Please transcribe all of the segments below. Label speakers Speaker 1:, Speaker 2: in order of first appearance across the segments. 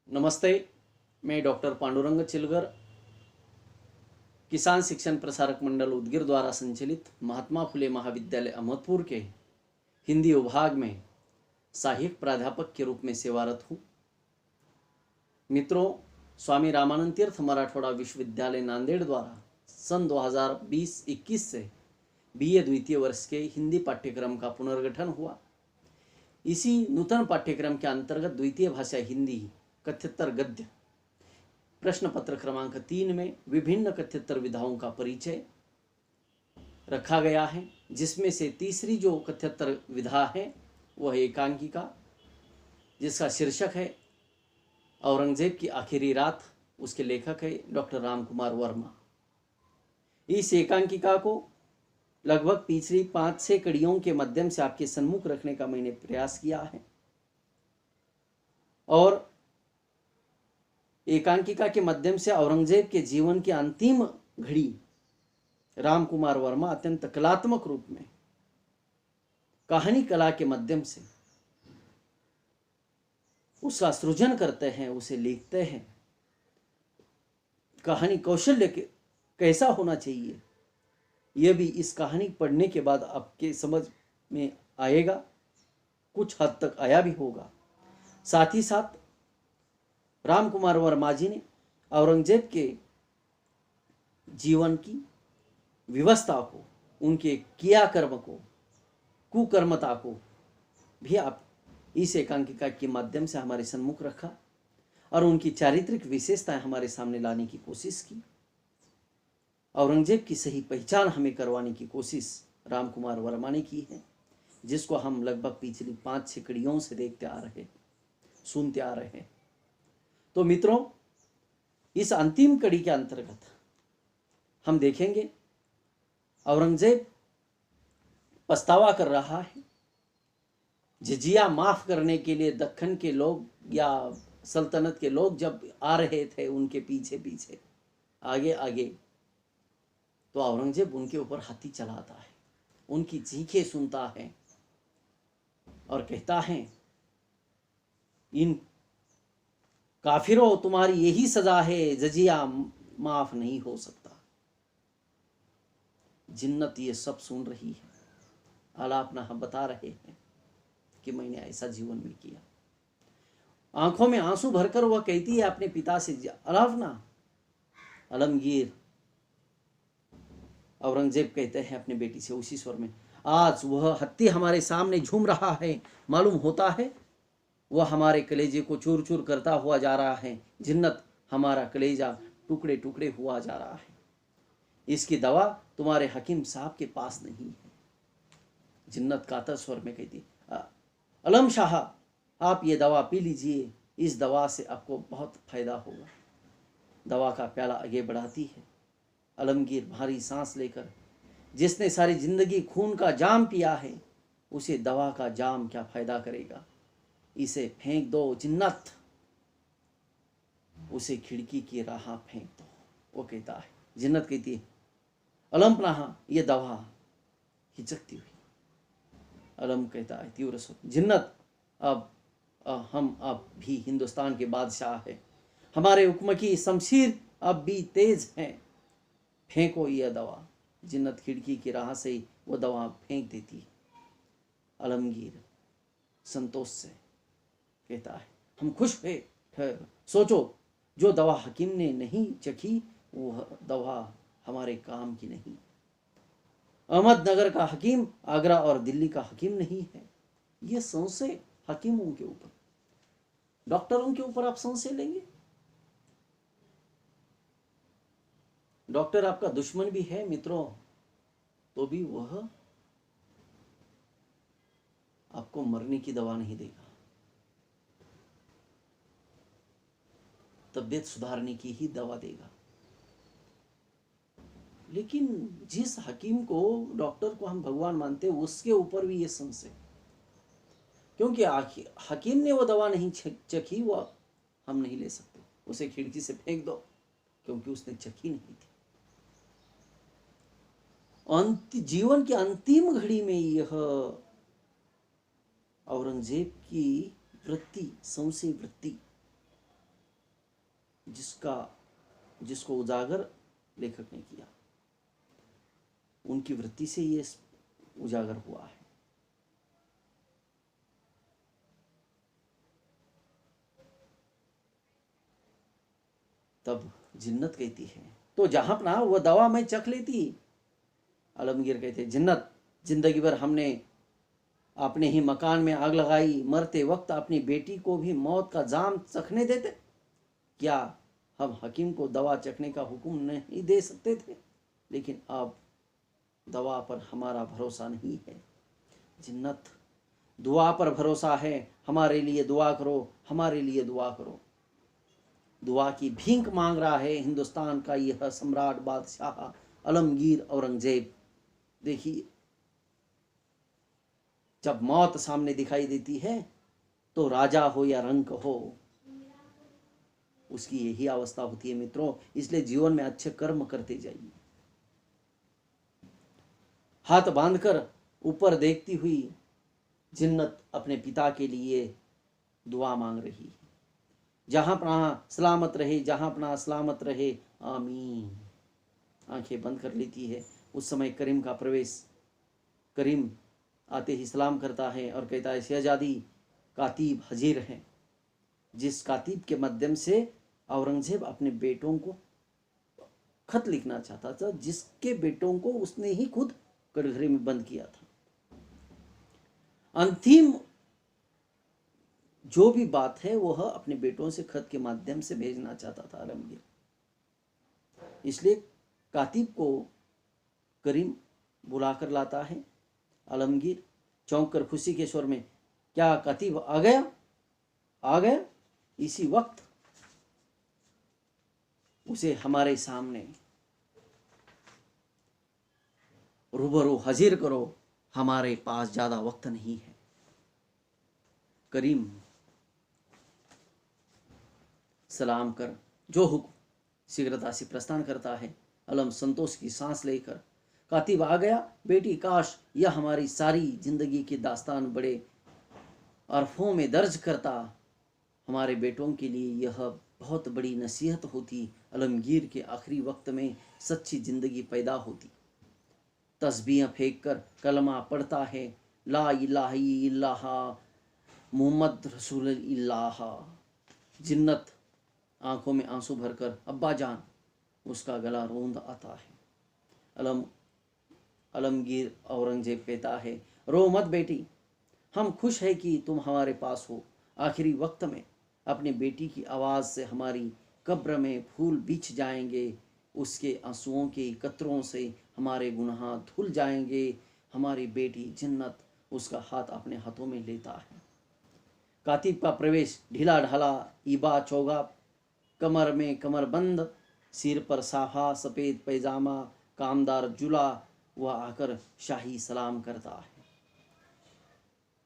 Speaker 1: नमस्ते। मैं डॉक्टर पांडुरंग चिलगर, किसान शिक्षण प्रसारक मंडल उदगीर द्वारा संचालित महात्मा फुले महाविद्यालय अहमदपुर के हिंदी विभाग में सहायक प्राध्यापक के रूप में सेवारत हूँ। मित्रों, स्वामी रामानंद तीर्थ मराठवाड़ा विश्वविद्यालय नांदेड़ द्वारा सन 2020-21 से बीए द्वितीय वर्ष के हिंदी पाठ्यक्रम का पुनर्गठन हुआ। इसी नूतन पाठ्यक्रम के अंतर्गत द्वितीय भाषा हिंदी कथ्यतर गद्य प्रश्न पत्र क्रमांक 3 में विभिन्न कथ्यतर विधाओं का परिचय रखा गया है, जिसमें से तीसरी जो कथ्यतर विधा है वह एकांकिका, जिसका शीर्षक है औरंगजेब की आखिरी रात। उसके लेखक है डॉक्टर रामकुमार वर्मा। इस एकांकिका को लगभग पिछली 5-6 कड़ियों के माध्यम से आपके सम्मुख रखने का मैंने प्रयास किया है और एकांकिका के माध्यम से औरंगजेब के जीवन की अंतिम घड़ी रामकुमार वर्मा अत्यंत कलात्मक रूप में कहानी कला के माध्यम से उसका सृजन करते हैं, उसे लिखते हैं। कहानी कौशल्य कैसा होना चाहिए यह भी इस कहानी पढ़ने के बाद आपके समझ में आएगा, कुछ हद तक आया भी होगा। साथ ही साथ रामकुमार वर्मा जी ने औरंगजेब के जीवन की व्यवस्था को, उनके क्रियाकर्म को, कुकर्मता को भी आप इस एकांकिका के माध्यम से हमारे सम्मुख रखा और उनकी चारित्रिक विशेषताएं हमारे सामने लाने की कोशिश की। औरंगजेब की सही पहचान हमें करवाने की कोशिश रामकुमार वर्मा ने की है, जिसको हम लगभग पिछली 5-6 कड़ियों से देखते आ रहे हैं, सुनते आ रहे हैं। तो मित्रों, इस अंतिम कड़ी के अंतर्गत हम देखेंगे औरंगजेब पछतावा कर रहा है। जजिया माफ करने के लिए दक्कन के लोग या सल्तनत के लोग जब आ रहे थे उनके पीछे पीछे आगे आगे, तो औरंगजेब उनके ऊपर हाथी चलाता है, उनकी चीखें सुनता है और कहता है, इन काफिरों तुम्हारी यही सजा है, जजिया माफ नहीं हो सकता। जिन्नत ये सब सुन रही है, आलापना हम बता रहे हैं कि मैंने ऐसा जीवन में किया। आंखों में आंसू भरकर वह कहती है अपने पिता से, अलापना, आलमगीर। औरंगजेब कहते हैं अपने बेटी से उसी स्वर में, आज वह हत्ती हमारे सामने झूम रहा है, मालूम होता है वह हमारे कलेजे को चूर चूर करता हुआ जा रहा है। जिन्नत, हमारा कलेजा टुकड़े टुकड़े हुआ जा रहा है। इसकी दवा तुम्हारे हकीम साहब के पास नहीं है। जिन्नत कातर स्वर में कहती, अलम शाह, आप ये दवा पी लीजिए, इस दवा से आपको बहुत फायदा होगा। दवा का प्याला आगे बढ़ाती है। आलमगीर भारी सांस लेकर, जिसने सारी जिंदगी खून का जाम पिया है, उसे दवा का जाम क्या फायदा करेगा, इसे फेंक दो जिन्नत, उसे खिड़की की राह फेंक दो। वो कहता है, जिन्नत कहती है, अलमपनाह, ये दवा हिचकती हुई। अलम कहता है तीव्र स्वर, जिन्नत, अब हम अब भी हिंदुस्तान के बादशाह हैं, हमारे हुक्म की शमशीर अब भी तेज है, फेंको यह दवा। जिन्नत खिड़की की राह से ही वो दवा फेंक देती है। आलमगीर संतोष से कहता है, हम खुश हैं, सोचो जो दवा हकीम ने नहीं चखी वो दवा हमारे काम की नहीं। अहमदनगर का हकीम आगरा और दिल्ली का हकीम नहीं है। ये संशय हकीमों के ऊपर, डॉक्टरों के ऊपर आप संशय लेंगे? डॉक्टर आपका दुश्मन भी है मित्रों, तो भी वह आपको मरने की दवा नहीं देगा, तबीयत सुधारने की ही दवा देगा। लेकिन जिस हकीम को, डॉक्टर को हम भगवान मानते हैं, उसके ऊपर भी ये संशय, क्योंकि हकीम ने वो दवा नहीं चखी, वो हम नहीं ले सकते। उसे खिड़की से फेंक दो, क्योंकि उसने चखी नहीं थी। जीवन की अंतिम घड़ी में यह औरंगजेब की वृत्ति, संशय वृत्ति जिसको उजागर लेखक ने किया, उनकी वृत्ति से ये उजागर हुआ है। तब जिन्नत कहती है, तो जहां अपना वह दवा मैं चख लेती। आलमगीर कहते, जिन्नत, जिंदगी भर हमने अपने ही मकान में आग लगाई, मरते वक्त अपनी बेटी को भी मौत का जाम चखने देते। क्या हम हकीम को दवा चखने का हुक्म नहीं दे सकते थे? लेकिन अब दवा पर हमारा भरोसा नहीं है। जिन्नत, दुआ पर भरोसा है, हमारे लिए दुआ करो, हमारे लिए दुआ करो। दुआ की भीख मांग रहा है हिंदुस्तान का यह सम्राट बादशाह आलमगीर औरंगजेब। देखिए, जब मौत सामने दिखाई देती है तो राजा हो या रंक हो, उसकी यही अवस्था होती है मित्रों। इसलिए जीवन में अच्छे कर्म करते जाइए। हाथ बांधकर ऊपर देखती हुई जिन्नत अपने पिता के लिए दुआ मांग रही है, जहां अपना सलामत रहे, जहां अपना सलामत रहे, आमीन। आंखें बंद कर लेती है। उस समय करीम का प्रवेश। करीम आते ही सलाम करता है और कहता है, शहजादी कातिब हाजिर हैं। जिस कातिब के माध्यम से औरंगजेब अपने बेटों को खत लिखना चाहता था, जिसके बेटों को उसने ही खुद कटघरे में बंद किया था। अंतिम जो भी बात है वह अपने बेटों से खत के माध्यम से भेजना चाहता था आलमगीर। इसलिए कातिब को करीम बुलाकर लाता है। आलमगीर चौंक कर खुशी के स्वर में, क्या कातिब आ गया? आ गया। इसी वक्त उसे हमारे सामने रूबरू हाजिर करो, हमारे पास ज्यादा वक्त नहीं है। करीम सलाम कर जो हुक्म शीघ्रता से प्रस्थान करता है। अलम संतोष की सांस लेकर, कातिब आ गया बेटी, काश यह हमारी सारी जिंदगी की दास्तान बड़े अरफों में दर्ज करता। हमारे बेटों के लिए यह बहुत बड़ी नसीहत होती। आलमगीर के आखिरी वक्त में सच्ची जिंदगी पैदा होती। तस्बीह फेंक कर कलमा पढ़ता है, ला इलाहा इल्लल्लाह मोहम्मद रसूलुल्लाह। जिन्नत आंखों में आंसू भरकर, अब्बा जान, उसका गला रोंद आता है। आलमगीर औरंगजेब कहता है, रो मत बेटी, हम खुश है कि तुम हमारे पास हो। आखिरी वक्त में अपनी बेटी की आवाज़ से हमारी कब्र में फूल बिछ जाएंगे, उसके आंसुओं के कतरों से हमारे गुनाह धुल जाएंगे। हमारी बेटी जिन्नत उसका हाथ अपने हाथों में लेता है। कातिब का प्रवेश, ढीला ढाला ईबा चौगा, कमर में कमरबंद, सिर पर साफा सफ़ेद पैजामा, कामदार जुला, वह आकर शाही सलाम करता है।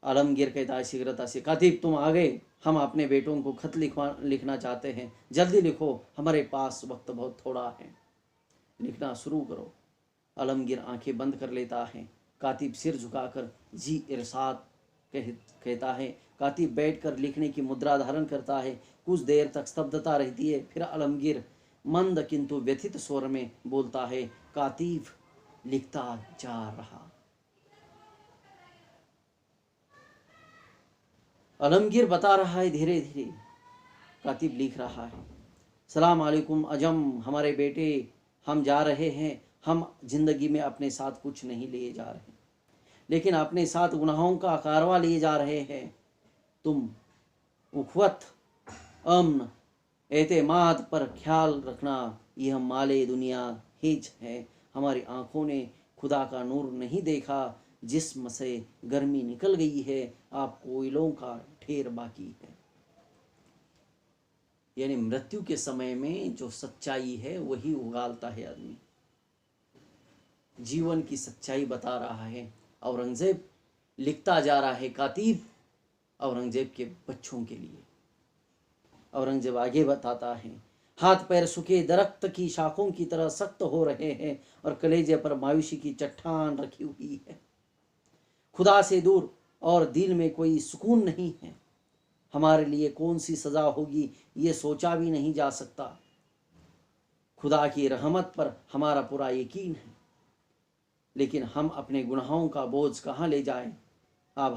Speaker 1: आलमगीर कहता है शीघ्रता से, कातिब तुम आ गए, हम अपने बेटों को खत लिखना चाहते हैं, जल्दी लिखो, हमारे पास वक्त बहुत थोड़ा है, लिखना शुरू करो। आलमगीर आंखें बंद कर लेता है। कातिब सिर झुकाकर जी इरशाद कहता है। कातिब बैठकर लिखने की मुद्रा धारण करता है। कुछ देर तक स्तब्धता रहती है। फिर आलमगीर मंद किंतु व्यथित स्वर में बोलता है, कातिब लिखता जा रहा। आलमगीर बता रहा है धीरे धीरे। कातिब लिख रहा है, सलाम अलैकुम अजम, हमारे बेटे, हम जा रहे हैं। हम जिंदगी में अपने साथ कुछ नहीं लिए जा रहे, लेकिन अपने साथ गुनाहों का कारवा लिए जा रहे हैं। तुम उखवत, अमन, एतेमाद पर ख्याल रखना। यह माले दुनिया हिज है। हमारी आंखों ने खुदा का नूर नहीं देखा। जिस्म से गर्मी निकल गई है, आप कोयलों का ढेर बाकी है। यानी मृत्यु के समय में जो सच्चाई है वही उगालता है आदमी। जीवन की सच्चाई बता रहा है। औरंगजेब लिखता जा रहा है, कातिब औरंगजेब के बच्चों के लिए। औरंगजेब आगे बताता है, हाथ पैर सूखे दरख्त की शाखों की तरह सख्त हो रहे हैं और कलेजे पर मायूसी की चट्टान रखी हुई है। खुदा से दूर और दिल में कोई सुकून नहीं है। हमारे लिए कौन सी सज़ा होगी ये सोचा भी नहीं जा सकता। खुदा की रहमत पर हमारा पूरा यकीन है, लेकिन हम अपने गुनाहों का बोझ कहाँ ले जाएं। अब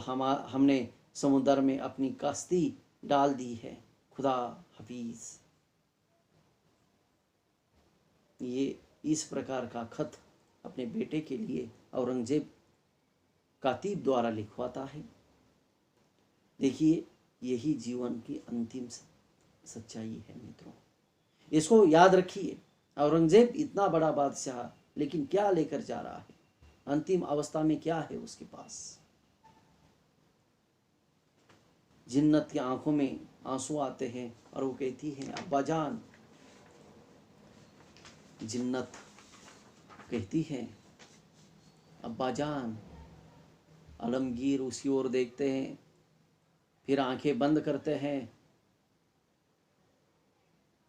Speaker 1: हमने समुद्र में अपनी कश्ती डाल दी है। खुदा हफीज। ये इस प्रकार का खत अपने बेटे के लिए औरंगजेब कातिब द्वारा लिखवाता है। देखिए, यही जीवन की अंतिम सच्चाई है मित्रों। इसको याद रखिए। औरंगजेब इतना बड़ा बादशाह, लेकिन क्या लेकर जा रहा है? अंतिम अवस्था में क्या है उसके पास? जिन्नत की आंखों में आंसू आते हैं और वो कहती है, अब्बा जान। जिन्नत कहती है, अब्बा जान। आलमगीर उसकी ओर देखते हैं, फिर आंखें बंद करते हैं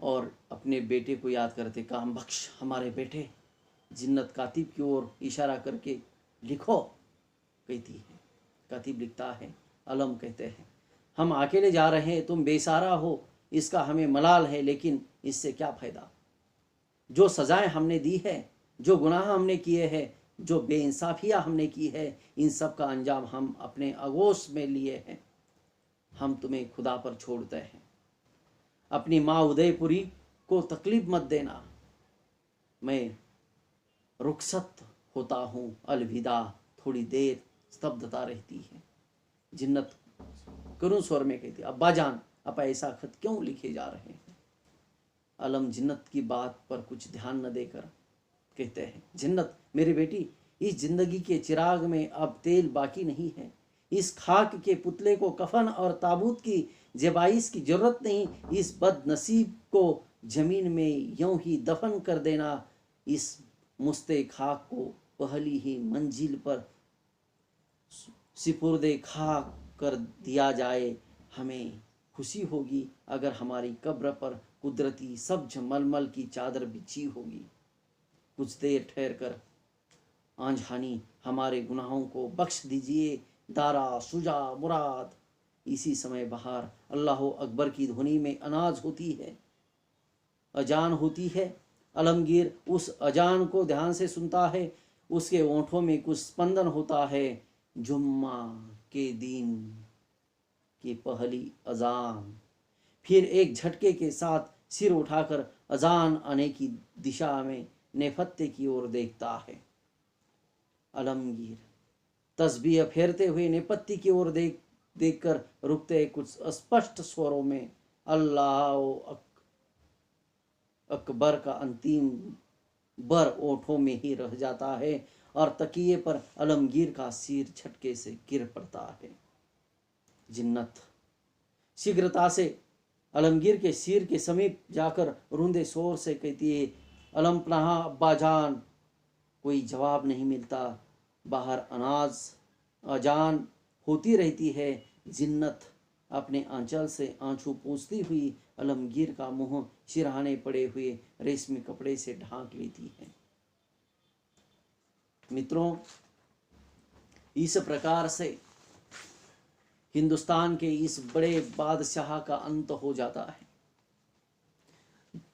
Speaker 1: और अपने बेटे को याद करते, काम बख्श हमारे बेटे। जिन्नत कातिब की ओर इशारा करके, लिखो कहती है। कातिब लिखता है। अलम कहते हैं, हम अकेले जा रहे हैं, तुम बेसहारा हो, इसका हमें मलाल है, लेकिन इससे क्या फायदा? जो सजाएं हमने दी है, जो गुनाह हमने किए हैं, जो बेइंसाफियाँ हमने की है, इन सब का अंजाम हम अपने आगोश में लिए हैं। हम तुम्हें खुदा पर छोड़ते हैं। अपनी माँ उदयपुरी को तकलीफ मत देना। मैं रुखसत होता हूँ, अलविदा। थोड़ी देर स्तब्धता रहती है। जिन्नत करुण स्वर में कहती, अब्बा जान, आप ऐसा खत क्यों लिखे जा रहे हैं? अलम जिन्नत की बात पर कुछ ध्यान न देकर कहते हैं, जिन्नत मेरी बेटी, इस जिंदगी के चिराग में अब तेल बाकी नहीं है। इस खाक के पुतले को कफन और ताबूत की जेबाइश की जरूरत नहीं। इस बदनसीब को जमीन में यूं ही दफन कर देना। इस मुस्ते खाक को पहली ही मंजिल पर सिपुर्दे खाक कर दिया जाए। हमें खुशी होगी अगर हमारी कब्र पर कुदरती सब्ज मलमल की चादर बिछी होगी। कुछ देर ठहर कर आंझानी हमारे गुनाहों को बख्श दीजिए। दारा सुजा मुराद। इसी समय बाहर अल्लाह अकबर की ध्वनि में अनाज होती है, अजान होती है। आलमगीर उस अजान को ध्यान से सुनता है। उसके ओंठों में कुछ स्पंदन होता है। जुम्मा के दिन की पहली अजान। फिर एक झटके के साथ सिर उठाकर अजान आने की दिशा में नेपथ्य की ओर देखता है। आलमगीर तस्बीह फेरते हुए नेपथ्य की ओर देखकर रुकते, कुछ स्पष्ट स्वरों में अल्लाह अकबर का अंतिम बर ओठों में ही रह जाता है और तकिए पर आलमगीर का सिर झटके से गिर पड़ता है। जिन्नत शीघ्रता से आलमगीर के सिर के समीप जाकर रुंदे शोर से कहती है, अलमपनाह अब्बा जान। कोई जवाब नहीं मिलता। बाहर अजान होती रहती है। जिन्नत अपने आंचल से आंसू पोंछती हुई आलमगीर का मुंह सिरहाने पड़े हुए रेशमी कपड़े से ढांक लेती है। मित्रों, इस प्रकार से हिंदुस्तान के इस बड़े बादशाह का अंत हो जाता है,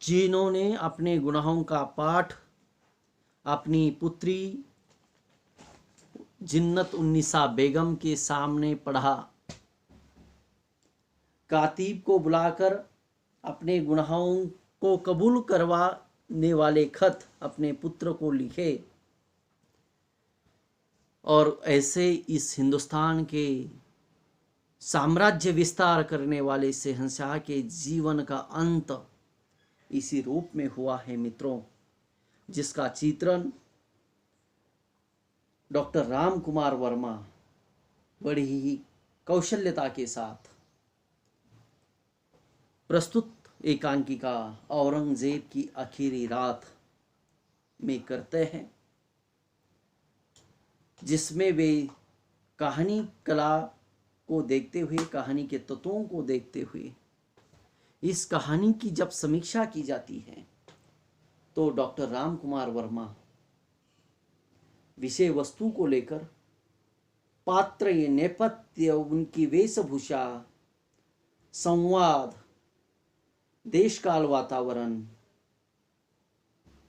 Speaker 1: जिन्होंने अपने गुनाहों का पाठ अपनी पुत्री जिन्नत उन्निसा बेगम के सामने पढ़ा। कातिब को बुलाकर अपने गुनाहों को कबूल करवाने वाले खत अपने पुत्र को लिखे और ऐसे इस हिंदुस्तान के साम्राज्य विस्तार करने वाले शहंशाह के जीवन का अंत इसी रूप में हुआ है मित्रों, जिसका चित्रण डॉक्टर राम कुमार वर्मा बड़ी ही कौशल्यता के साथ प्रस्तुत एकांकिका औरंगजेब की आखिरी रात में करते हैं, जिसमें वे कहानी कला को देखते हुए, कहानी के तत्वों को देखते हुए इस कहानी की जब समीक्षा की जाती है तो डॉक्टर राम कुमार वर्मा विषय वस्तु को लेकर, पात्र, ये नेपथ्य, उनकी वेशभूषा, संवाद, देश काल वातावरण,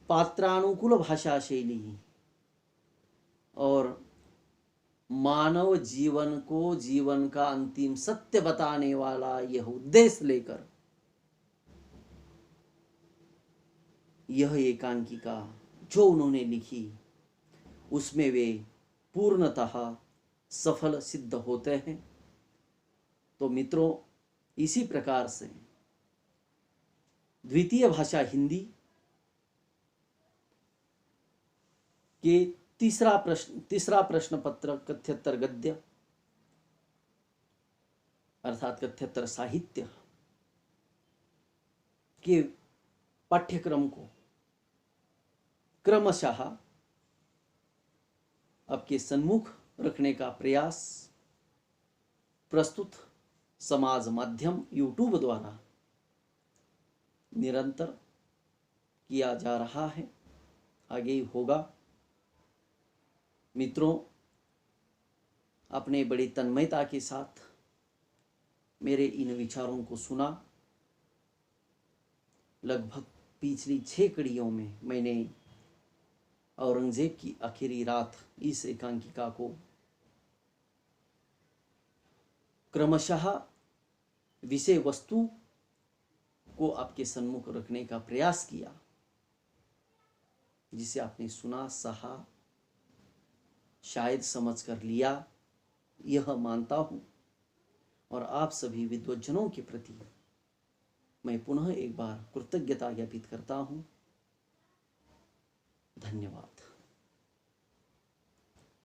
Speaker 1: पात्रानुकूल भाषा शैली और मानव जीवन को जीवन का अंतिम सत्य बताने वाला यह उद्देश्य लेकर यह एकांकिका जो उन्होंने लिखी उसमें वे पूर्णतः सफल सिद्ध होते हैं। तो मित्रों, इसी प्रकार से द्वितीय भाषा हिंदी के तीसरा प्रश्न पत्र कथ्योत्तर गद्य अर्थात कथ्योत्तर साहित्य के पाठ्यक्रम को क्रमशः आपके सन्मुख रखने का प्रयास प्रस्तुत समाज माध्यम यूट्यूब द्वारा निरंतर किया जा रहा है, आगे ही होगा। मित्रों, अपने बड़ी तन्मयता के साथ मेरे इन विचारों को सुना। लगभग पिछली 6 कड़ियों में मैंने औरंगजेब की आखिरी रात इस एकांकिका को क्रमशः विषय वस्तु को आपके सन्मुख रखने का प्रयास किया, जिसे आपने सुना, सहा, शायद समझ कर लिया, यह मानता हूं। और आप सभी विद्वज्जनों के प्रति मैं पुनः एक बार कृतज्ञता ज्ञापित करता हूं। धन्यवाद।